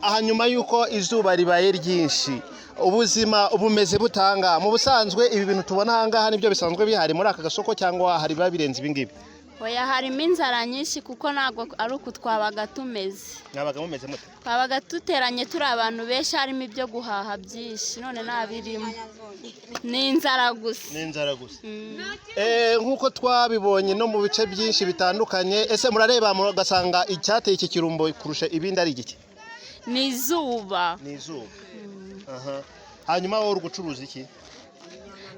hanyuma yuko izuba ribaye ryinshi ubuzima bumeze butanga mu busanzwe ibi bintu tubona ahangaha nibyo bisanzwe bihari muri aka gasoko cyangwa hari babirenze ibingibi? Oya, harimo inzara nyinshi kuko ntabwo ari uku twabaga tumeze. Mwabaga mumeze mute? Twabaga duteranye turi abantu benshi, harimo ibyo guhaha byinshi, none ntabirimo, ni inzara gusa. Ni inzara gusa. Nk'uko twabibonye no mu bice byinshi bitandukanye, ese murareba mugasanga icyateye iki kirumbo kurusha ibindi ari igiki? Ni izuba. Ni izuba. Hanyuma wowe uri gucuruza iki?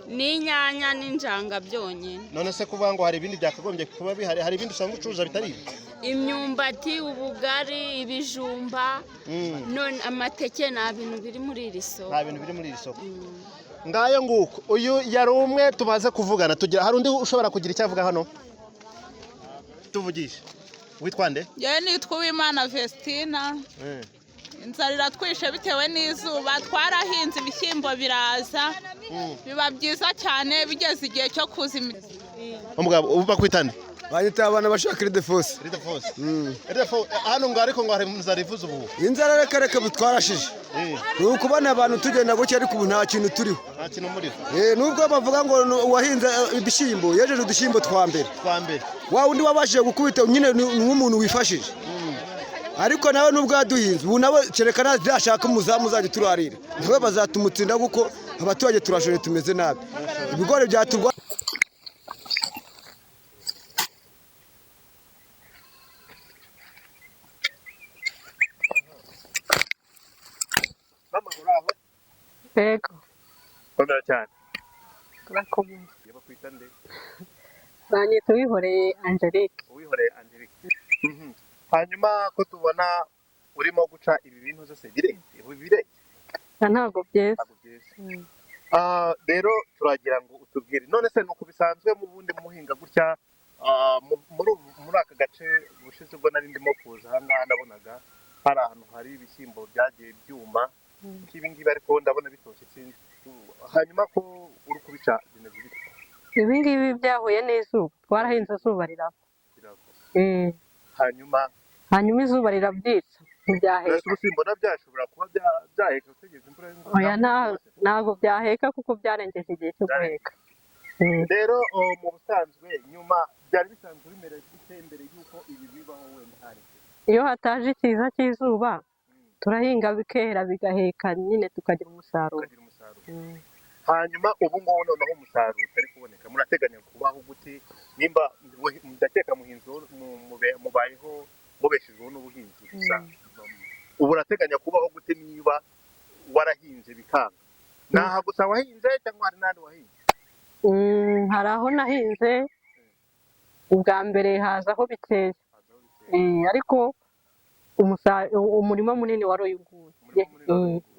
Ni inyanya n'injanga byonyine. None se kuvuga ngo hari ibindi byakagombye kuba bihari, hari ibindi usanga ucuruza bitari ibi? Imyumbati, ubugari, ibijumba, none amateke, nta bintu biri muri iri soko. Nta bintu biri muri iri soko. Ngayo nguko uyu yari umwe tumaze kuvugana, tugira hari undi ushobora kugira icyo avuga hano? Tuvugisha. Witwa nde? Yewe nitwa Uwimana Vestina. Inzara iratwishe bitewe n'izuba, twarahinze ibishyimbo biraza, biba byiza cyane bigeze igihe cyo kuza imizi. Umugabo uba kwitane? Banyita abana bashaka Ridefose. Ridefose. Hano ngo ariko ngo hari inzara ivuze ubu. Inzara reka bitwarashije. Ni ukubona abantu tugenda gutya ariko ubu nta kintu turiho. Nta kintu muriho. Nubwo bavuga ngo wahinze ibishyimbo, yejeje udushyimbo twa mbere. Wa undi wabashije gukubita nyine ni nk'umuntu wifashije. Ariko nawe nubwo yaduhinze ubu nawe cerekana byashaka umuzamu uzajya turarira nawe bazatumutsinda kuko abaturage turashore tumeze nabi. Ibigori byaturwa Ego. Komera cyane. Turakomeye. Yaba kwitande? Banyita Uwihoreye Angelique. Uwihoreye Angelique. Hanyuma ko tubona urimo guca ibi bintu zose birenge. Ntabwo byeze. Rero turagira ngo utubwire none se nuko bisanzwe mu bundi muhinga gutya muri aka gace bushize ubwo nari ndimo kuza ahangaha nabonaga hari ahantu hari ibishyimbo byagiye byuma nk'ibingibi ariko ndabona bitoshye sinzi. Hanyuma ko uri kubica bimeze bite? Ibingibi byahuye n'izuba, twarahinze izuba rirava. Hanyuma izuba rirabyica ntibyaheka. Ibishyimbo byashobora kuba byaheka utegeze imvura y'inkuba? Oya, ntabwo byaheka kuko byarengeje igihe cyo guheka. Rero mu busanzwe nyuma byari bisanzwe bimera bite mbere y'uko ibi bibaho wenda hari? Iyo hataje ikiza cy'izuba turahinga bikera bigaheka nyine tukagira umusaruro. Hanyuma ubu ngubu noneho umusaruro utari kuboneka murateganya kubaho gute? Nimba ndakeka muhinzi mubayeho mubeshejweho n'ubuhinzi gusa, ubu urateganya kubaho gute niba warahinze bikanga? Naha gusa wahinze cyangwa hari n'ahandi wahinze? Hari aho nahinze ubwa mbere hazaho bikeya, ariko umurima munini wari uyu nguyu.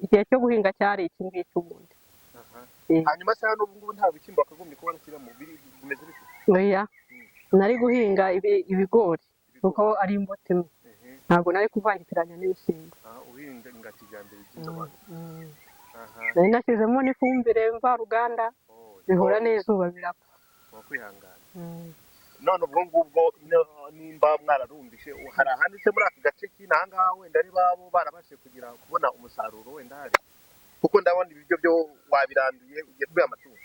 Igihe cyo guhinga cyari iki ngiki ubundi. Hanyuma se hano ubu ngubu nta bishyimbo wakagombye kuba warashyiramo bimeze bite? Oya, nari guhinga ibigori kuko ari imbuto imwe, ntabwo nari kuvangitiranya n'ibishyimbo. Uhinga kijyambere byiza abantu. Nari nashyizemo n'ifumbire mvaruganda bihura n'izuba birapfa. Wakwihangana. None ubwo ngubwo nimba mwararumbishe hari ahandi se muri aka gace k'inahangaha wenda ari babo barabashije kugira kubona umusaruro wenda hari? Kuko ndabona ibiryo byo wabiranduye ugiye kubiha amatungo.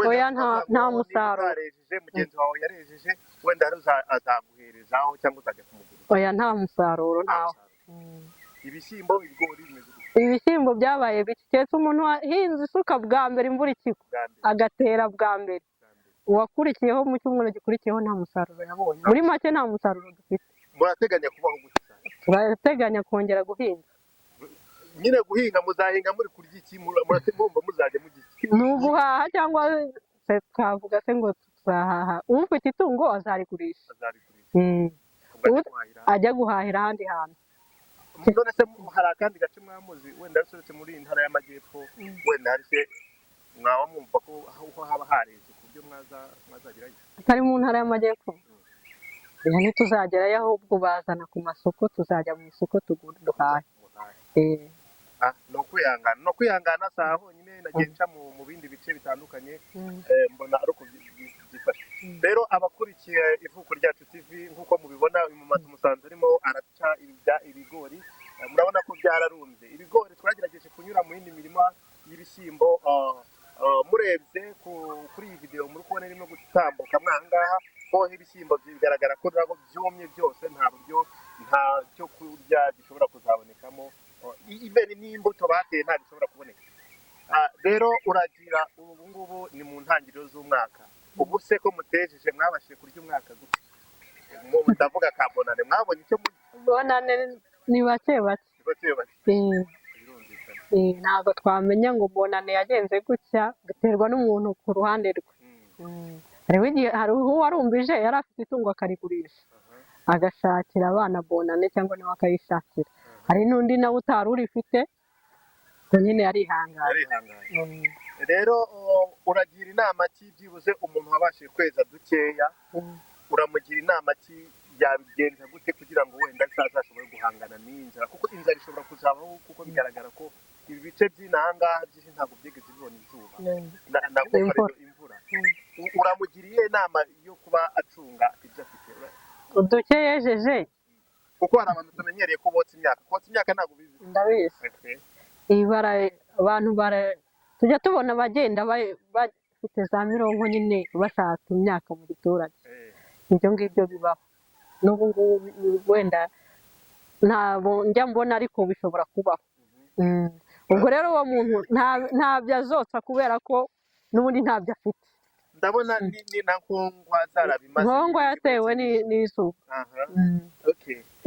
Oya, nta musaruro. Mugenzi wawe yarejeje wenda azaguherezaho cyangwa uzajya kumugura? Oya, nta musaruro ntawo. Ibishyimbo ibigori bimeze gute? Ibishyimbo byabaye bike keretse umuntu wahinze isuka bwa mbere imvura ikigwa agatera bwa mbere, uwakurikiyeho mu cyumweru gikurikiyeho nta musaruro yabonye. Muri make nta musaruro dufite. Murateganya kubaho gute? Turateganya kongera guhinga. Nyine guhinga muzahinga muri kurya iki? Murategomba muzajya mujya iki? Ni uguhaha cyangwa se twavuga se ngo tuzahaha, ufite itungo azarigurisha, ajya guhahira ahandi hantu. None se hari akandi gace mwamuzi wenda rusoretse muri iyi ntara y'amajyepfo wenda hari se mwaba mwumva ko aho haba hareze ku buryo mwazagerayo? Atari mu ntara y'amajyepfo ntituzagerayo, ahubwo bazana ku masoko, tuzajya mu isoko duhahe. No kwihangana saha honyine nagiye nca mu bindi bice bitandukanye mbona ari uko byifashe. Rero abakurikiye Ivuko Ryacu TV nk'uko mubibona uyu mumama tumusanze arimo araca ibigori murabona ko byararunze. Ibigori twagerageje kunyura mu yindi mirima y'ibishyimbo, murebye kuri iyi video muri kubona irimo gutambuka mwangaha ho ibishyimbo bigaragara ko ntabwo byumye byose, nta buryo nta cyo kurya gishobora kuzabonekamo, even n'imbuto bateye nta gishobora kuboneka. Rero uragira ubu ngubu ni mu ntangiriro z'umwaka, ubu se ko mutejeje mwabashije kurya umwaka gute? Ndavuga ka bonane mwabonye icyo bonane ni bake ntabwo twamenya ngo bonane yagenze gutya, biterwa n'umuntu ku ruhande rwe. Hari uwarumbije yari afite itungo akarigurisha agashakira abana bonane cyangwa nawe akayishakira, hari n'undi nawe utari urifite nyine yarihanganye. Rero uragira inama ki byibuze umuntu wabashije kweza dukeya, uramugira inama ki yabigenza gute kugira ngo wenda azashobore guhangana n'inzara, kuko inzara ishobora kuzabaho kuko bigaragara ko ibi bice by'inahangaha byinshi ntabwo byigeze bibona izuba imvura. Uramugiriye inama yo kuba acunga ibyo afite uduke yejeje, kuko hari abantu tumenyereye ko botsa imyaka ntabwo bizi. Ndabizi abantu tujya tubona abagenda bafite za mirongo nyine bashaka imyaka mu giturage, ibyo ngibyo bibaho n'ubu ngubu wenda ntabwo njya mbona ariko bishobora kubaho. Ubwo rero uwo muntu ntabyo azotsa kubera ko n'ubundi ntabyo afite. Ndabona ni na nkongwa zarabimaze, nkongwa yatewe n'izuba.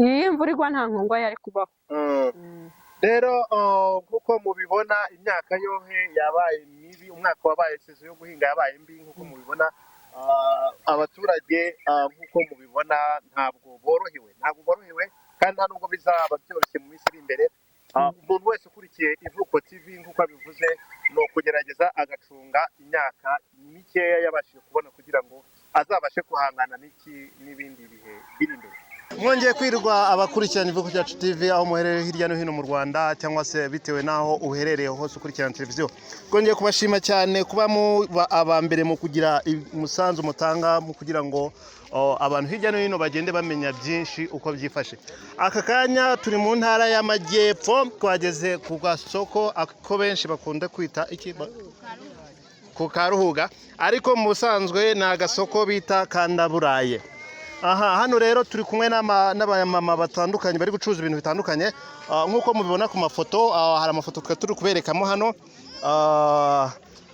Iyi imvura igwa nta nkongwa yari kubaho. Rero nk'uko mubibona imyaka yohe yabaye mibi, umwaka wabaye sezo yo guhinga yabaye mbi nk'uko mubibona. Abaturage nk'uko mubibona ntabwo borohewe kandi nta nubwo bizaba byoroshye mu minsi iri imbere. Umuntu wese ukurikiye Ivuko TV nk'uko abivuze ni ukugerageza agacunga imyaka mikeya yabashije kubona kugira ngo azabashe guhangana n'ibindi bihe biri imbere. Mwongeye kwirwa abakurikirana Ivuko Ryacu TV aho muherereye hirya no hino mu Rwanda cyangwa se bitewe naho uherereye hose ukurikirana televiziyo. Twongeye kubashima cyane kuba abambere mu kugira umusanzu mutanga mu kugira ngo abantu hirya no hino bagende bamenya byinshi uko byifashe. Aka kanya turi mu ntara y'Amajyepfo, twageze ku gasoko ako benshi bakunda kwita ku Karuhuga, ariko mu busanzwe ni agasoko bita Kandaburaye. Hano rero turi kumwe n'abamama batandukanye bari gucuruza ibintu bitandukanye, nk'uko mubibona ku mafoto. Hari amafoto turi kuberekamo hano,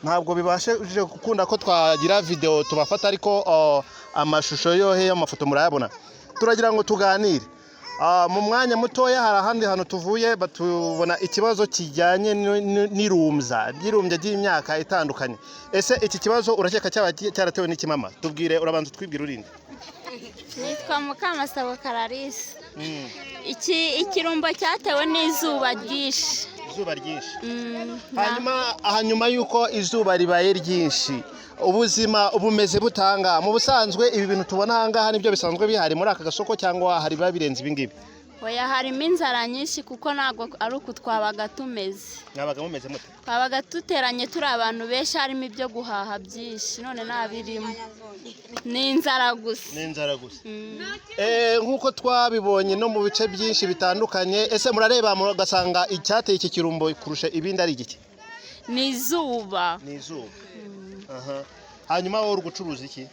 ntabwo bibashije gukunda ko twagira video tubafata, ariko amashusho yohe y'amafoto murayabona. Turagira ngo tuganire mu mwanya mutoya. Hari ahandi hantu tuvuye batubona ikibazo kijyanye n'irumbya ry'imyaka itandukanye. Ese iki kibazo urakeka cyaba cyaratewe n'iki mama? Tubwire, urabanza twibwira urinde. Nitwa Mukamasabo Clarisse. Ikirumbo cyatewe n'izuba ryinshi. Hanyuma yuko izuba ribaye ryinshi, ubuzima bumeze butanga. Mu busanzwe ibi bintu tubona ahangaha nibyo bisanzwe bihari muri aka gasoko cyangwa hari birenze ibi ngibi? Oya, harimo inzara nyinshi kuko ntabwo ari uku twabaga tumeze. Mwabaga mumeze mute? Twabaga duteranye turi abantu benshi, harimo ibyo guhaha byinshi, none ntabirimo, ni inzara gusa. Nk'uko twabibonye no mu bice byinshi bitandukanye. Ese murareba mugasanga icyateye iki kirumbo kurusha ibindi ari igiki? Ni izuba. Hanyuma wowe uri gucuruza iki?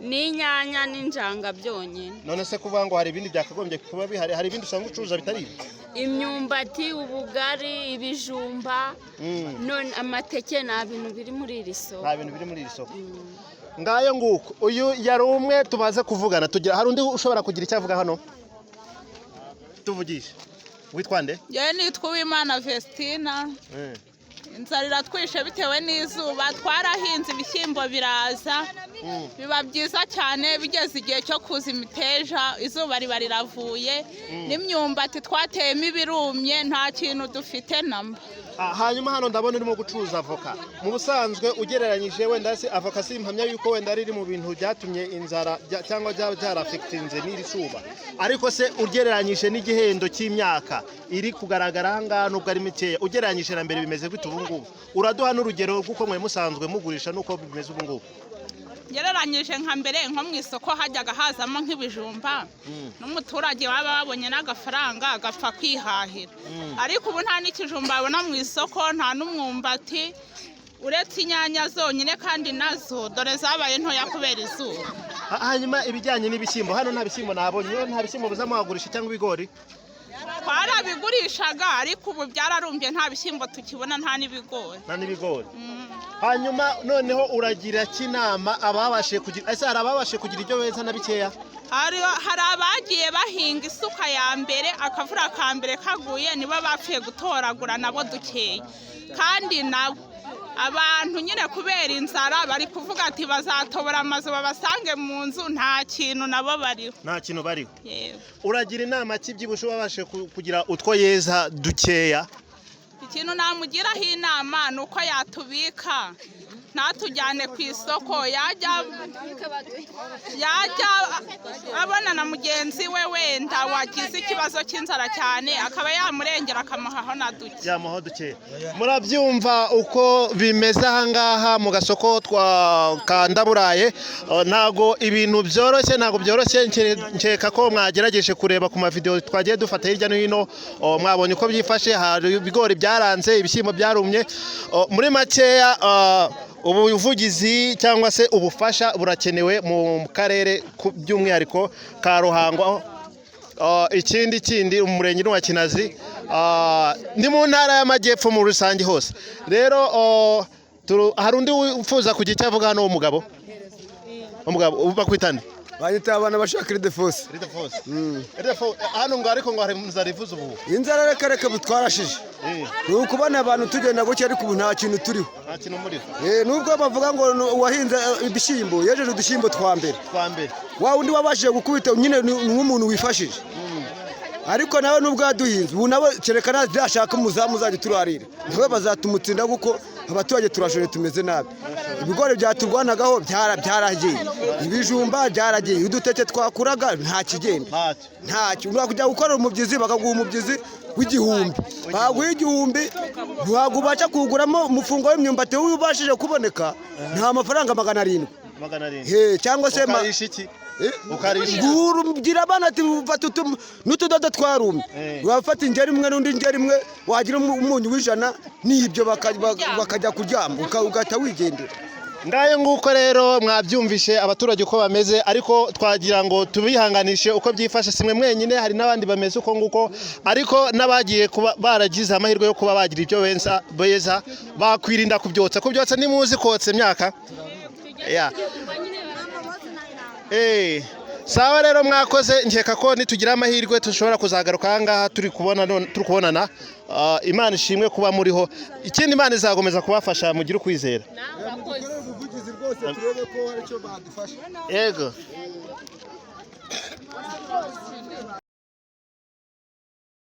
Ni inyanya n'injanga byonyine. None se kuvuga ngo hari ibindi byakagombye kuba bihari, hari ibindi usanga ucuruza bitari ibi? Imyumbati, ubugari, ibijumba, none amateke, nta bintu biri muri iri soko. Ngayo nguko, uyu yari umwe tumaze kuvugana. Hari undi ushobora kugira icyo avuga hano? Tuvugisha. Witwa nde? Yewe nitwa Uwimana Vestina. Inzara iratwishe bitewe n'izuba, twarahinze ibishyimbo biraza, biba byiza cyane bigeze igihe cyo kuza imiteja, izuba riba riravuye, n'imyumbati twateyemo ibirumye, nta kintu dufite namba. Hanyuma hano ndabona urimo gucuruza avoka. Mu busanzwe ugereranyije wenda se avoka simpamya yuko wenda ari mu bintu byatumye inzara cyangwa byarafekitinze n'iri zuba, ariko se ugereranyije n'igihendo cy'imyaka iri kugaragara ahangaha nubwo ari mikeya, ugereranyije na mbere bimeze gute ubu ngubu? Uraduha n'urugero rw'uko mwe musanzwe mugurisha n'uko bimeze ubu ngubu? gereranyije nka mbere nko mu isoko hajyaga hazamo nk'ibijumba n'umuturage waba wabonye n'agafaranga agapfa kwihahira ariko ubu nta n'ikijumba babona mu isoko nta n'umwumbati uretse inyanya zonyine kandi nazo dore zabaye ntoya kubera izuba. Hanyuma ibijyanye n'ibishyimbo hano nta bishyimbo nabonye, nta bishyimbo muzamuhagurisha cyangwa ibigori? Twarabigurishaga ariko ubu byararumbye nta bishyimbo tukibona nta n'ibigori. Hanyuma noneho uragira kinama ababashe kugira ese hari ababashe kugira ibyo beza na bikeya? Hari abagiye bahinga isuka ya mbere akavura ka mbere kaguye nibo bapfuye gutoragura nabo dukeya kandi nabo abantu nyine kubera inzara bari kuvuga ati bazatobora amazu babasange mu nzu nta kintu nabo bariho. Nta kintu bariho. Uragira inama cy'ibyibusho babashe kugira utwo yeza dukeya? Ikintu namugiraho inama nuko yatubika ntatujyane ku isoko yajya abona na mugenzi we wenda wagize ikibazo cy'inzara cyane akaba yamurengera akamuhaho na duke. Yamuhaho duke. Murabyumva uko bimeze ahangaha mu gasoko ka Ndaburaye, ntago ibintu byoroshye nkeka ko mwagerageje kureba ku mavideo twagiye dufata hirya no hino, mwabonye uko byifashe, hari ibigori byaranze, ibishyimbo byarumye, muri makeya ubuvugizi cyangwa se ubufasha burakenewe mu karere by'umwihariko ka Ruhango, ikindi umurenge wa Kinazi, ni mu ntara y'Amajyepfo mu rusange hose. Rero hari undi wifuza kugira icyo avuga hano umugabo bakwitane banyita abana bashaka Ridefose. Hano ngo ariko ngo hari inzara ivuze ubu. Inzara reka butwarashije. Ni ukubona abantu tugenda gutya ariko ubu nta kintu turiho. Nta kintu muriho. Nubwo bavuga ngo wahinze ibishyimbo yejeje udushyimbo twa mbere. Wa undi wabashije gukubita nyine ni nk'umuntu wifashije. Ariko nawe nubwo yaduhinze ubu nawe kerekana byashaka umuzamu uzajya turarira. Nawe bazatumutsinda kuko abaturage turashore tumeze nabi. Ibigori byaturwanagaho byaragiye, ibijumba byaragiye, uduteke twakuraga nta kigenda, ntacyo. Kujya gukora umubyizi bakaguha umubyizi w'igihumbi, baguha igihumbi ntabwo ubasha kuwuguramo umufungo w'imyumbati ubashije kuboneka nta mafaranga 700 cyangwa se ukarisha abana ati n'utudodo twarumye wafata ingeri imwe n'undi ngeri imwe wagira umunyu w'ijana n'ibyo bakajya kuryama ugahita wigendera. Ngayo nguko rero mwabyumvishe abaturage uko bameze, ariko twagira ngo tubihanganishe uko byifashe. Simwe mwenyine, hari n'abandi bameze uko nguko, ariko n'abagiye kuba baragize amahirwe yo kuba bagira ibyo beza bakwirinda kubyotsa nimuzi kotsa imyaka. Sawa rero mwakoze, nkeka ko nitugira amahirwe tushobora kuzagaruka ahangaha turi kubonana. Imana ishimwe kuba muriho, ikindi Imana izagomeza kubafasha mugire ukwizera. Yego.